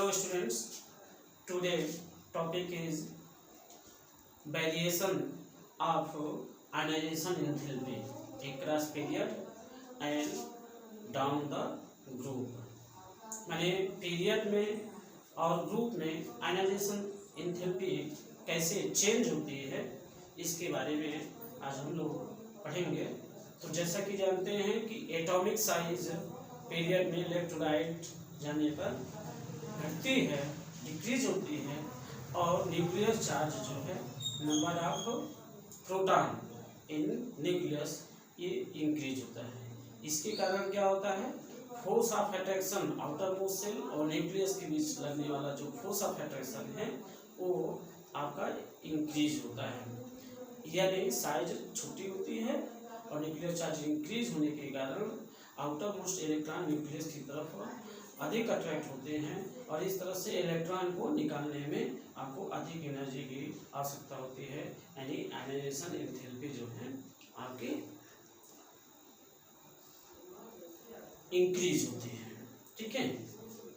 Hello students, today topic is variation of ionization enthalpy across period and down the group। माने period में और group में ionization enthalpy कैसे change होती है इसके बारे में आज हम लोग पढ़ेंगे। तो जैसा कि जानते हैं कि एटॉमिक साइज पीरियड में लेफ्ट टू राइट जाने पर घटती है, डिक्रीज होती है, और न्यूक्लियर चार्ज जो है number of proton in nucleus ये इंक्रीज होता है। इसके कारण क्या होता है, force of attraction outermost shell और न्यूक्लियस के बीच लगने वाला जो फोर्स ऑफ अट्रैक्शन है वो आपका इंक्रीज होता है, यानी साइज छोटी होती है और न्यूक्लियर चार्ज इंक्रीज होने के कारण आउटर मोस्ट इलेक्ट्रॉन न्यूक्लियस की तरफ अधिक अट्रैक्ट होते हैं और इस तरह से इलेक्ट्रॉन को निकालने में आपको अधिक एनर्जी की आवश्यकता होती है, यानी आयनाइजेशन एंथैल्पी जो है आपकी इंक्रीज होती है। ठीक है,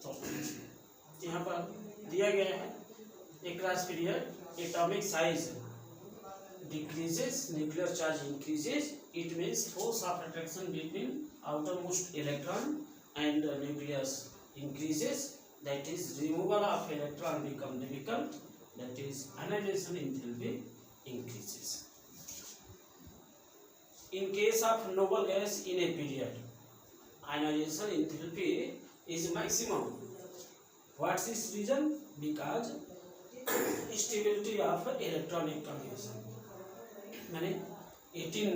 तो यहाँ पर दिया गया है across period atomic size decreases, nuclear charge increases. It means force of attraction between outermost electron and nucleus increases. That is, removal of electron become difficult. That is, ionization enthalpy increases. In case of noble gas in a period, ionization enthalpy is maximum. What's its reason? Because stability of electronic configuration। मैंने 18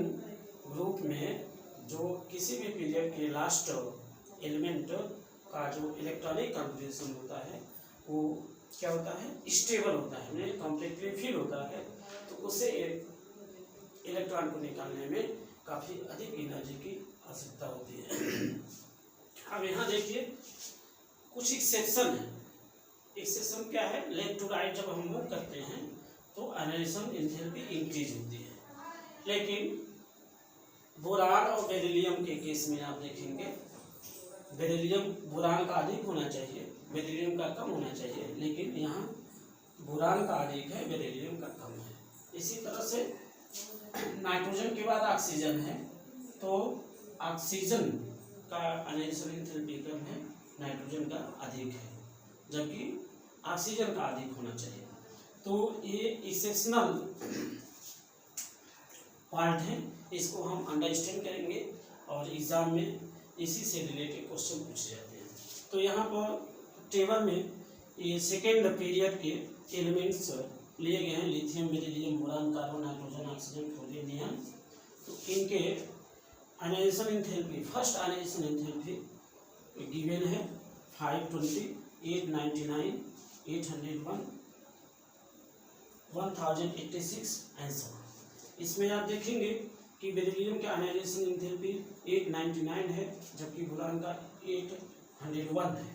group में जो किसी भी period के last element का जो electronic configuration होता है वो क्या होता है, स्टेबल होता है, यानी कम्प्लीटली फिल होता है। तो उससे इलेक्ट्रॉन को निकालने में काफ़ी अधिक एनर्जी की आवश्यकता होती है। अब यहाँ देखिए कुछ एक्सेप्शन है। एक्सेप्शन क्या है, लेफ्ट टू राइट जब हम मूव करते हैं तो आयनाइजेशन एंथैल्पी इंक्रीज होती है, लेकिन बोरान और बेरिलियम के केस में आप देखेंगे बेरिलियम बोरान का अधिक होना चाहिए, बेरिलियम का कम होना चाहिए, लेकिन यहाँ बोरान का अधिक है, बेरिलियम का कम है। इसी तरह से नाइट्रोजन के बाद ऑक्सीजन है, तो ऑक्सीजन का आयनाइजेशन एंथैल्पी कम है, नाइट्रोजन का अधिक है, जबकि ऑक्सीजन का अधिक होना चाहिए। तो ये एक्सेप्शनल पार्ट है, इसको हम अंडरस्टैंड करेंगे और एग्जाम में इसी से रिलेटेड क्वेश्चन पूछे जाते हैं। तो यहाँ पर टेबल में ये सेकेंड पीरियड के एलिमेंट्स लिए गए हैं, lithium, beryllium, boron, carbon, nitrogen, oxygen, fluorine, neon. तो इनके ionization enthalpy, first ionization enthalpy given है 520, 899, 801, 1086 एंड सो ऑन। इसमें आप देखेंगे कि बेरिलियम का आयनाइजेशन एंथैल्पी 899 है, जबकि बोरान का 801 है,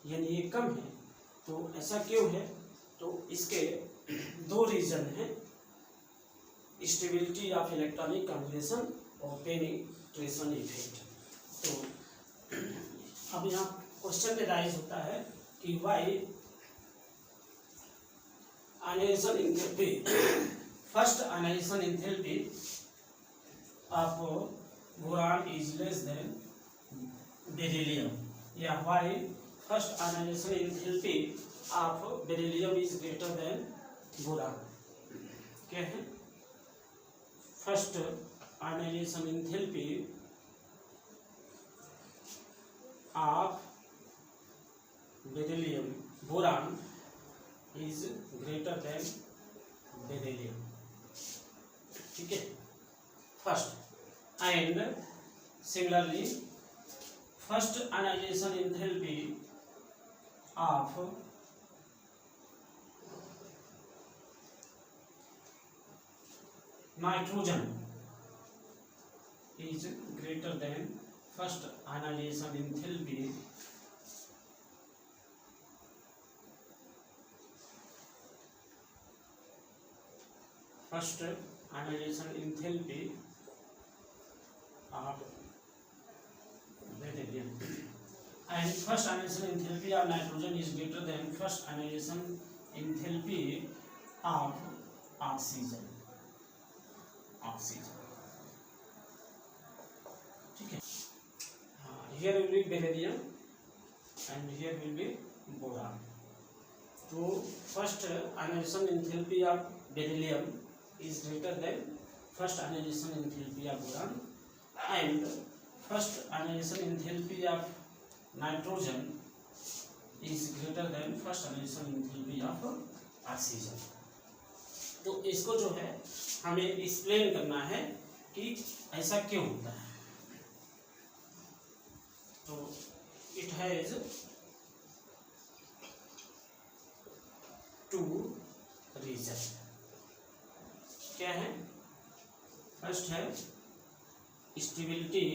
यानी ये कम है। तो ऐसा क्यों है, तो इसके दो रीजन हैं, स्टेबिलिटी ऑफ इलेक्ट्रॉनिक कॉन्फिगरेशन और पेनिट्रेशन इफेक्ट। तो अब यहाँ क्वेश्चन राइज होता है कि why ionisation enthalpy, first ionization enthalpy of boron is less than beryllium, या why first ionization enthalpy of beryllium is greater than boron. क्या है, first ionization enthalpy of beryllium boron is greater than beryllium. ठीक है, first and similarly first ionization enthalpy of nitrogen is greater than first ionization enthalpy first ionization enthalpy of beryllium. and first ionization enthalpy of nitrogen is greater than first ionization enthalpy of oxygen. ठीक है, here will be beryllium and here will be boron. तो first ionization enthalpy of beryllium is greater than first ionization enthalpy of boron, and first ionization enthalpy of nitrogen is greater than first ionization enthalpy of oxygen. तो इसको जो है हमें explain करना है कि ऐसा क्यों होता है. तो इट हैज टू रीजन. क्या है? फर्स्ट है stability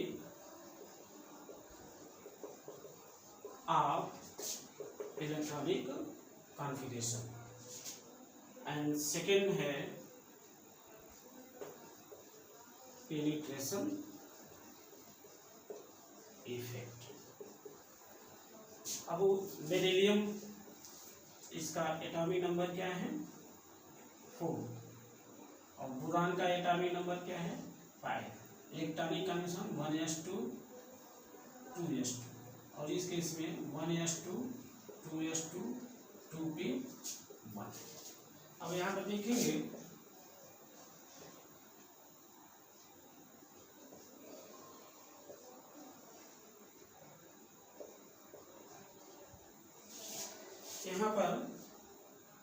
of electronic configuration, and second है पेनिट्रेशन इफेक्ट. अब बेरिलियम, इसका एटॉमिक नंबर क्या है? 4, और बोरान का एटॉमिक नंबर क्या है? 5. इलेक्ट्रॉनिक कॉन्फिगरेशन 1s2 2s2, और इस केस में 1s2 2s2 2p1. अब यहाँ पर देखेंगे यहाँ पर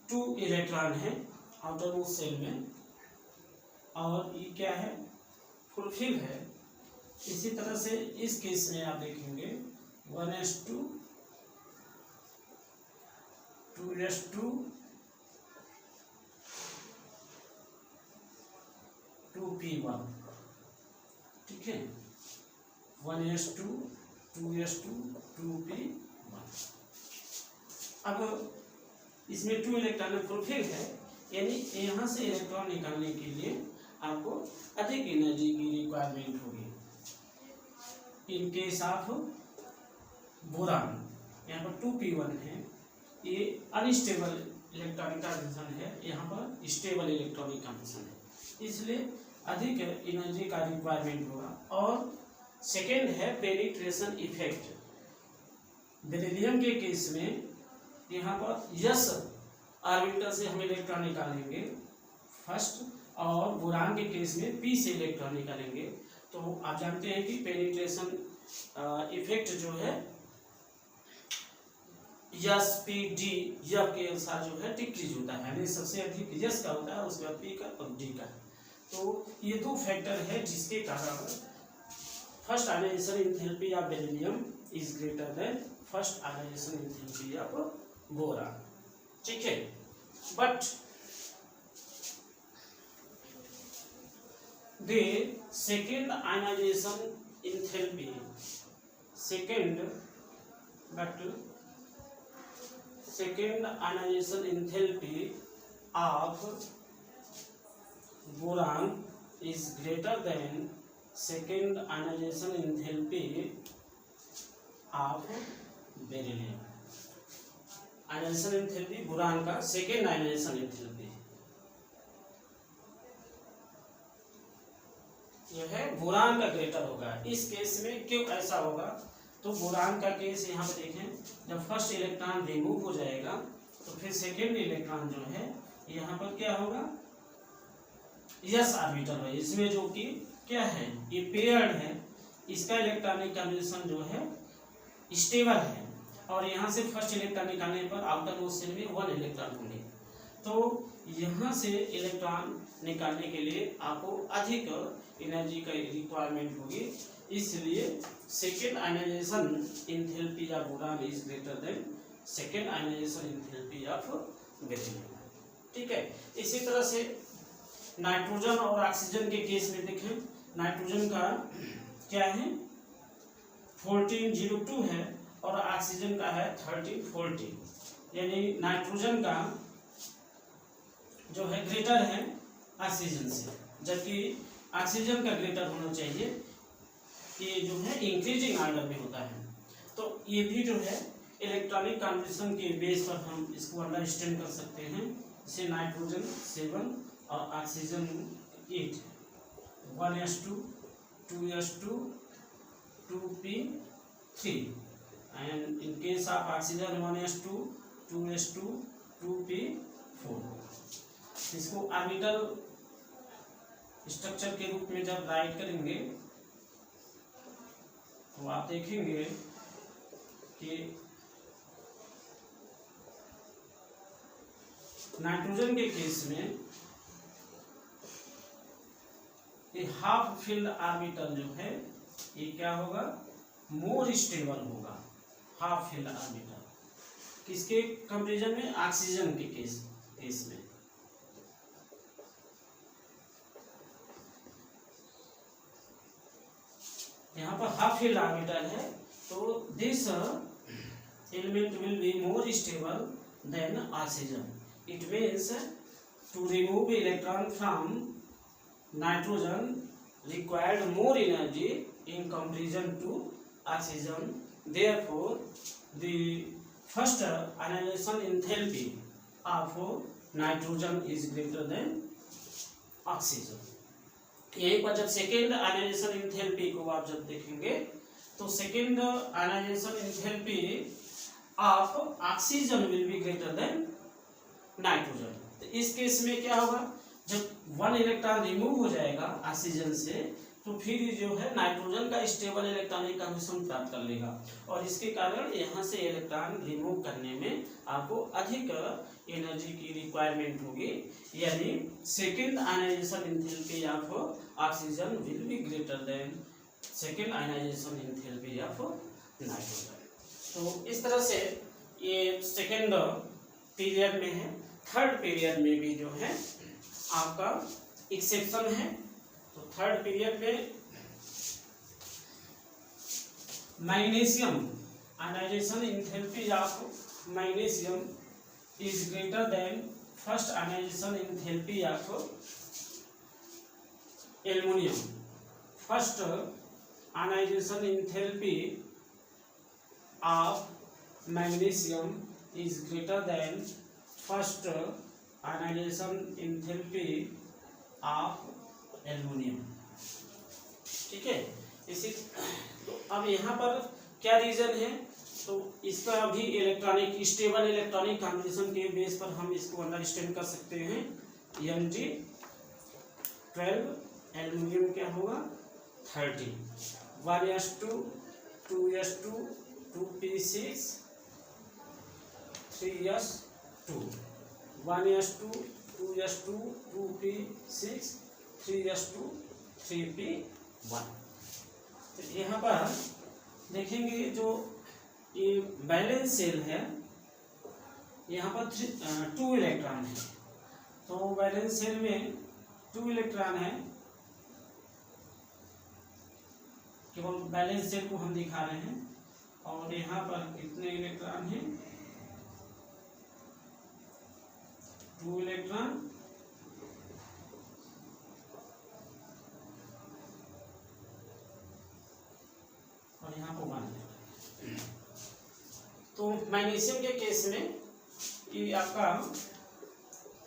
2 इलेक्ट्रॉन है आउटरमोस्ट सेल में, और ये क्या है? फुलफिल है. इसी तरह से इस केस में आप देखेंगे 1s2 2s2 2p1. ठीक है, 1s2 2s2 2p1. अब इसमें 2 इलेक्ट्रॉन फुलफिल है, यानी यहाँ से इलेक्ट्रॉन निकालने के लिए आपको अधिक एनर्जी की रिक्वायरमेंट होगी. इन केस ऑफ बोरान यहाँ पर 2p1 है, ये अनस्टेबल इलेक्ट्रॉनिक कॉन्फिगरेशन है, यहाँ पर स्टेबल इलेक्ट्रॉनिक कॉन्फिगरेशन है, इसलिए अधिक एनर्जी का रिक्वायरमेंट होगा. और सेकेंड है पेनिट्रेशन इफेक्ट. बेरिलियम के केस में यहाँ पर यस ऑर्बिटल से हम इलेक्ट्रॉन निकालेंगे फर्स्ट, और बोरान के केस में पी से इलेक्ट्रॉन निकालेंगे. तो आप जानते हैं कि पेनिट्रेशन इफेक्ट जो है यस पी डी यह के अनुसार जो है डिक्रीज होता है, यानी सबसे अधिक यस का होता है, उसके बाद पी का और डी का. तो ये 2 फैक्टर है जिसके कारण first ionization enthalpy of beryllium is greater than first ionization enthalpy of boron. ठीक है, but the second ionization enthalpy of boron is greater than second ionization enthalpy of beryllium. Ionisation enthalpy boron का second ionization enthalpy यह है boron का greater होगा. इस case में क्यों ऐसा होगा? तो बोरान का केस यहाँ पे देखें, जब फर्स्ट इलेक्ट्रॉन रिमूव हो जाएगा तो फिर सेकेंड इलेक्ट्रॉन जो है यहाँ पर क्या होगा? यस ऑर्बिटल है, इसमें जो कि क्या है? ये पेयर्ड है, इसका इलेक्ट्रॉनिक कॉन्फिगरेशन जो है स्टेबल है, और यहाँ से फर्स्ट इलेक्ट्रॉन निकालने पर आउटर मोस्ट सेल में 1 इलेक्ट्रॉन होंगे. तो यहाँ से इलेक्ट्रॉन निकालने के लिए आपको अधिक एनर्जी का रिक्वायरमेंट होगी, इसलिए second ionization enthalpy of boron is greater than second ionization enthalpy of beryllium. ठीक है, इसी तरह से नाइट्रोजन और ऑक्सीजन के केस में देखें, नाइट्रोजन का क्या है? 1402 है, और ऑक्सीजन का है 1314, यानी नाइट्रोजन का जो है ग्रेटर है ऑक्सीजन से, जबकि ऑक्सीजन का ग्रेटर होना चाहिए, ये जो है इंक्रीजिंग ऑर्डर में होता है. तो ये भी जो है इलेक्ट्रॉनिक कॉन्बिनेशन के बेस पर हम इसको अंडरस्टैंड कर सकते हैं। जैसे नाइट्रोजन 7 और oxygen 8, 1s2 2s2 2p3 and in case of oxygen 1s2 2s2 2p4। इसको ऑर्बिटल स्ट्रक्चर के रूप में जब राइट करेंगे तो आप देखेंगे कि नाइट्रोजन के केस में ये हाफ फील्ड ऑर्बिटल जो है ये क्या होगा, मोर स्टेबल होगा। हाफ फील्ड ऑर्बिटल किसके कंपैरिजन में, ऑक्सीजन के केस में। यहाँ पर हाफ फील्ड ऑर्बिटल है, तो this element will be more stable than oxygen. It means to remove electron from nitrogen required more energy in comparison to oxygen. Therefore, the first annihilation enthalpy of nitrogen is greater than oxygen. यहीं पर जब second annihilation enthalpy को आप जब देखेंगे तो second annihilation enthalpy of oxygen will be greater than nitrogen. तो इस केस में क्या होगा, जब 1 इलेक्ट्रॉन रिमूव हो जाएगा ऑक्सीजन से तो फिर जो है नाइट्रोजन का स्टेबल इलेक्ट्रॉनिक कॉन्बिनेशन प्राप्त कर लेगा और इसके कारण यहाँ से इलेक्ट्रॉन रिमूव करने में आपको अधिक एनर्जी की रिक्वायरमेंट होगी, यानी second ionization enthalpy of oxygen will be greater than second ionization enthalpy of nitrogen. तो इस तरह से ये सेकेंड पीरियड में है। थर्ड पीरियड में भी जो है आपका एक्सेप्शन है। तो थर्ड पीरियड में magnesium ionization enthalpy of magnesium is greater than first ionization enthalpy of aluminium. First ionization enthalpy of magnesium is greater than first ionization enthalpy of aluminium. ठीक है, इसी तो अब यहाँ पर क्या रीजन है, तो इसका भी इलेक्ट्रॉनिक स्टेबल इलेक्ट्रॉनिक कॉम्बिनेशन के बेस पर हम इसको अंडरस्टैंड कर सकते हैं। Mg12 एल्युमिनियम क्या होगा 30, 1s2 2s2 2p6 3s2 1s2 2s2 2p6 3s2 3p1। तो यहाँ पर देखेंगे जो ये बैलेंस सेल है, यहाँ पर 2 इलेक्ट्रॉन है। तो बैलेंस सेल में 2 इलेक्ट्रॉन है, केवल बैलेंस सेल को हम दिखा रहे हैं। और यहाँ पर कितने इलेक्ट्रॉन हैं, 2 इलेक्ट्रॉन और यहाँ पर 1 इलेक्ट्रॉन। तो मैग्नीशियम के केस में ये आपका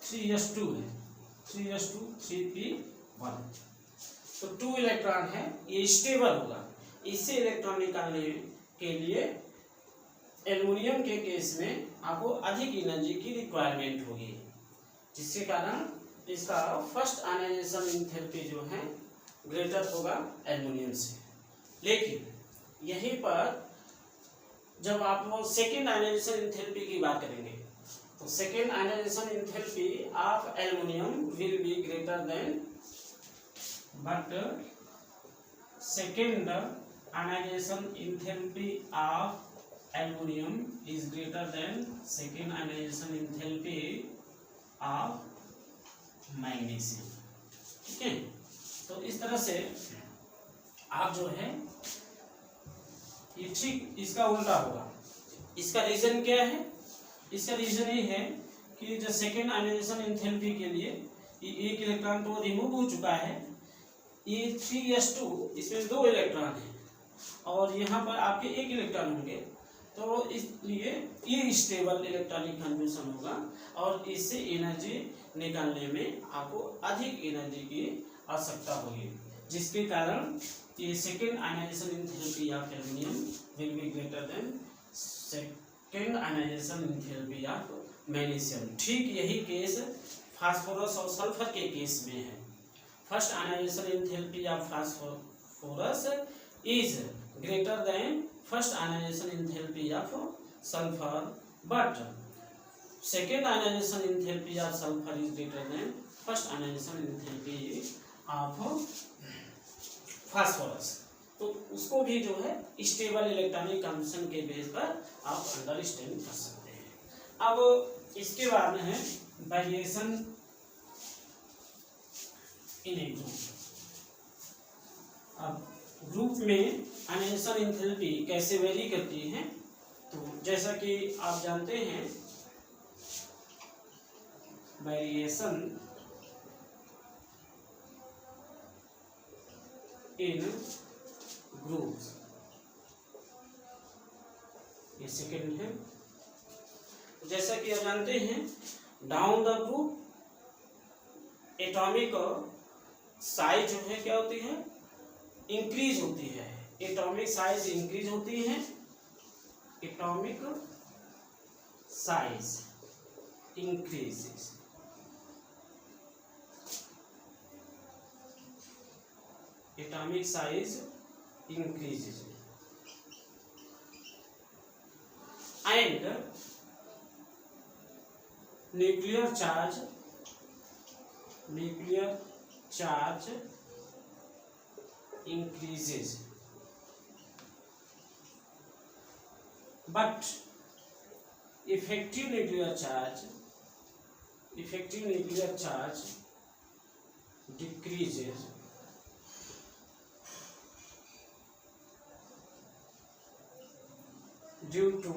3s2 है, 3s2 3p1। तो 2 इलेक्ट्रॉन है, ये स्टेबल होगा। इससे इलेक्ट्रॉन निकालने के लिए एल्युमिनियम के केस में आपको अधिक एनर्जी की रिक्वायरमेंट होगी, जिसके कारण इसका फर्स्ट आयनाइजेशन एंथैल्पी जो है ग्रेटर होगा एल्युमिनियम से। लेकिन यहीं पर जब आप सेकेंड आयनाइजेशन एंथैल्पी की बात करेंगे तो second ionization enthalpy of aluminium will be greater than, but second ionization enthalpy of aluminium is greater than second ionization enthalpy of magnesium. ठीक है, तो इस तरह से आप जो है ये ठीक इसका उल्टा होगा। इसका रीजन क्या है, इसका रीजन ये है कि जो सेकेंड आयनाइजेशन एंथैल्पी के लिए ये 1 इलेक्ट्रॉन तो रिमूव हो चुका है, ये 3s2 इसमें 2 इलेक्ट्रॉन है और यहाँ पर आपके एक इलेक्ट्रॉन होंगे, तो इसलिए ये स्टेबल इलेक्ट्रॉनिक कन्फर्मेशन होगा और इससे एनर्जी निकालने में आपको अधिक एनर्जी की आवश्यकता होगी, जिसके कारण ये second ionization enthalpy of aluminium will be greater than second ionization enthalpy of magnesium. ठीक यही केस फास्फोरस और सल्फर के केस में है। First ionization enthalpy of phosphorus is greater than first ionization enthalpy of sulphur, but second ionization enthalpy of sulfur is greater than first ionization enthalpy of phosphorus। तो उसको भी जो है stable electronic conformation के base पर आप understand कर सकते हैं। अब इसके बाद में है वेरिएशन इन ए ग्रुप। अब ग्रुप में आयनाइजेशन एंथैल्पी कैसे वेरी करती है, तो जैसा कि आप जानते हैं वेरिएशन इन ग्रुप्स, ये सेकेंड है। जैसा कि आप जानते हैं down the group atomic size जो है क्या होती है, इंक्रीज होती है। एटॉमिक साइज इंक्रीज होती है, atomic size increases. Atomic size increases and nuclear charge increases, but effective nuclear charge decreases due to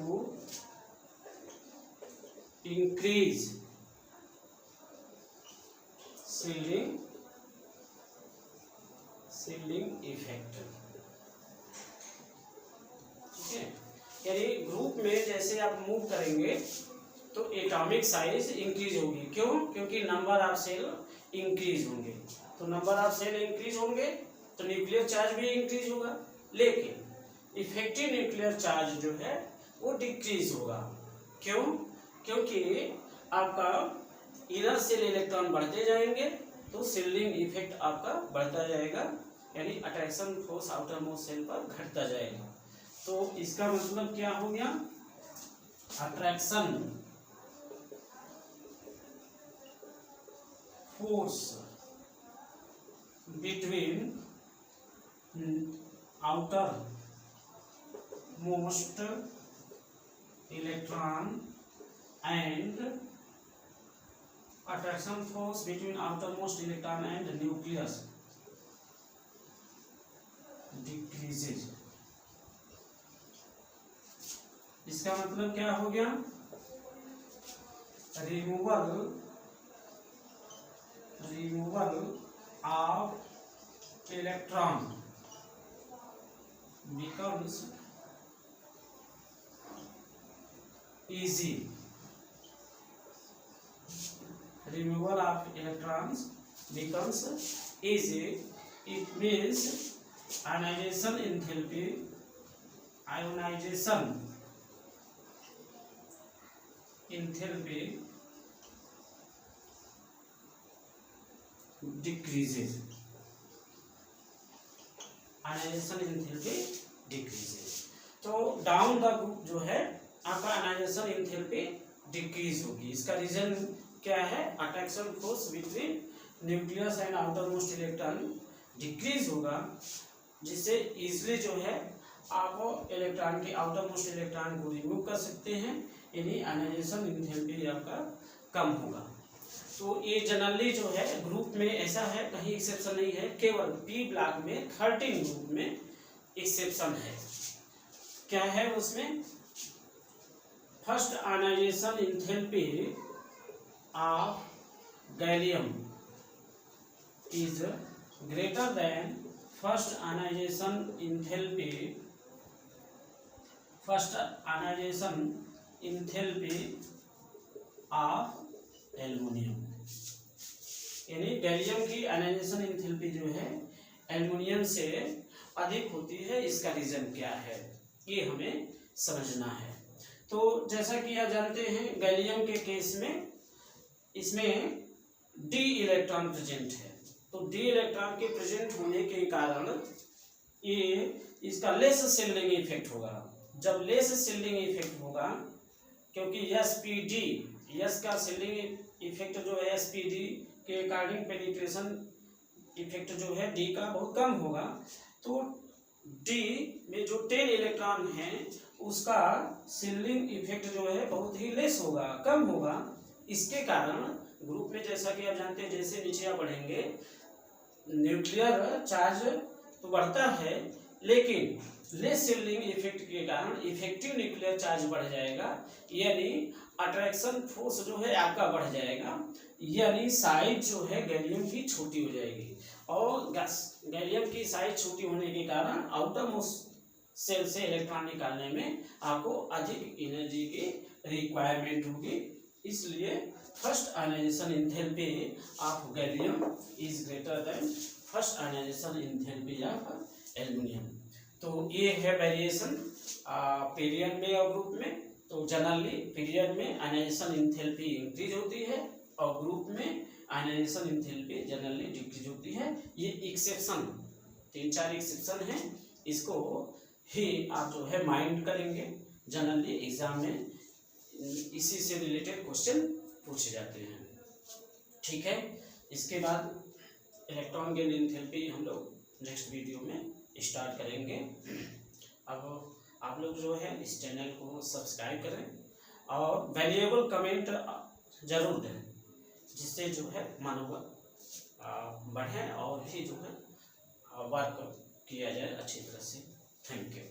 increase shielding effect। ठीक है, यानी ग्रुप में जैसे आप मूव करेंगे तो एटॉमिक साइज इंक्रीज होगी। क्यों? क्योंकि नंबर ऑफ सेल इंक्रीज होंगे, तो नंबर ऑफ सेल इंक्रीज होंगे तो न्यूक्लियर चार्ज भी इंक्रीज होगा, लेकिन इफेक्टिव न्यूक्लियर चार्ज जो है वो डिक्रीज होगा। क्यों? क्योंकि आपका इनर सेल इलेक्ट्रॉन बढ़ते जाएंगे तो शील्डिंग इफेक्ट आपका बढ़ता जाएगा, यानी attraction force outermost shell पर घटता जाएगा। तो इसका मतलब क्या हो गया, attraction force between outermost electron and attraction force between outermost electron and nucleus decreases। इसका मतलब क्या हो गया, removal of electron becomes easy। Removal of electrons becomes easy, it means ionization enthalpy decreases, ionization enthalpy decreases। तो down the group जो है आपका ionization enthalpy decrease होगी। इसका रीजन क्या है, attraction force between nucleus and outer most electron decrease होगा, जिससे इजिली जो है आप इलेक्ट्रॉन के आउटर मोस्ट इलेक्ट्रॉन को रिमूव कर सकते हैं, यानी आयनाइजेशन एंथैल्पी आपका कम होगा। तो ये जनरली जो है ग्रुप में ऐसा है, कहीं एक्सेप्शन नहीं है, केवल पी ब्लॉक में 13 ग्रुप में एक्सेप्शन है। क्या है उसमें, first ionization enthalpy of gallium is greater than first ionization enthalpy of aluminium, यानी गैलियम की आयनाइजेशन इंथैल्पी जो है एल्युमिनियम से अधिक होती है। इसका रीजन क्या है ये हमें समझना है। तो जैसा कि आप जानते हैं गैलियम के केस में इसमें डी इलेक्ट्रॉन प्रेजेंट है, तो डी इलेक्ट्रॉन के प्रेजेंट होने के कारण ये इसका लेस शिल्डिंग इफेक्ट होगा। जब लेस शिल्डिंग इफेक्ट होगा, क्योंकि एसपीडी यस का शिल्डिंग इफेक्ट जो है एसपीडी के अकॉर्डिंग पेनिट्रेशन इफेक्ट जो है डी का बहुत कम होगा, तो डी में जो 10 इलेक्ट्रॉन है उसका शिल्डिंग इफेक्ट जो है बहुत ही लेस होगा, कम होगा। इसके कारण ग्रुप में जैसा कि आप जानते हैं जैसे नीचे आप बढ़ेंगे न्यूक्लियर चार्ज तो बढ़ता है, लेकिन लेस शिल्डिंग इफेक्ट के कारण इफेक्टिव न्यूक्लियर चार्ज बढ़ जाएगा, यानी अट्रैक्शन फोर्स जो है आपका बढ़ जाएगा, यानी साइज जो है गैलियम की छोटी हो जाएगी। और गैलियम की साइज छोटी होने के कारण आउटर मोस्ट सेल से इलेक्ट्रॉन निकालने में आपको अधिक एनर्जी की रिक्वायरमेंट होगी। इसलिए first ionization enthalpy of gallium is greater than first ionization enthalpy of aluminium. तो ये है वेरिएशन पीरियड में और ग्रुप में। तो जनरली पीरियड में आयनाइजेशन इंथैल्पी इंक्रीज होती है और ग्रुप में आयनाइजेशन इंथैल्पी जनरली डिक्रीज होती है। ये एक्सेप्शन 3-4 एक्सेप्शन है, इसको ही आप जो है माइंड करेंगे। जनरली एग्जाम में इसी से रिलेटेड क्वेश्चन पूछे जाते हैं, ठीक है। इसके बाद इलेक्ट्रॉन गेन इंथैल्पी हम लोग नेक्स्ट वीडियो में स्टार्ट करेंगे। अब आप लोग जो है इस चैनल को सब्सक्राइब करें और वैल्यूएबल कमेंट जरूर दें, जिससे जो है मनोबल बढ़े और भी जो है वर्क किया जाए अच्छी तरह से। Thank you.